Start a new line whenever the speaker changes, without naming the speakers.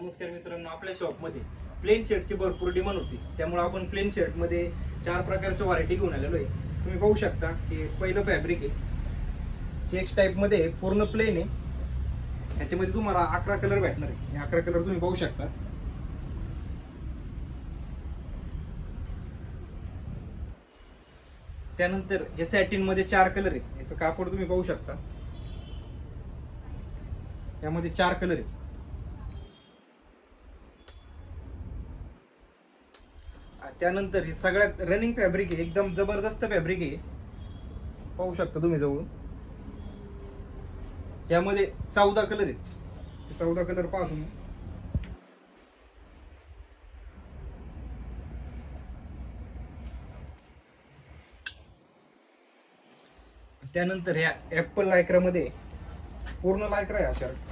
नमस्कार मित्रांनो, आपल्या शॉपमध्ये प्लेन शर्टची भरपूर डिमांड होती. त्यामुळे आपण प्लेन शर्टमध्ये 4 प्रकारच्या व्हरायटी घेऊन आलेलो आहे. तुम्ही पाहू शकता की पहिलं फॅब्रिक आहे चेक्स टाईपमध्ये, पूर्ण प्लेन आहे. ह्याच्यामध्ये तुम्हाला 11 कलर भेटणार आहे. हे 11 कलर तुम्ही पाहू शकता. त्यानंतर हे सॅटिन मध्ये 4 कलर आहेत. याचं कापड तुम्ही पाहू शकता. यामध्ये 4 कलर आहेत. त्यानंतर हे सगळ्यात रनिंग फॅब्रिक आहे, एकदम जबरदस्त फॅब्रिक आहे. पाहू शकता तुम्ही जवळून. यामध्ये 14 कलर आहेत. 14 कलर पहा तुम्ही. त्यानंतर ह्या ऍपल लायक्रा मध्ये पूर्ण लायक्रा आहे हा शर्ट.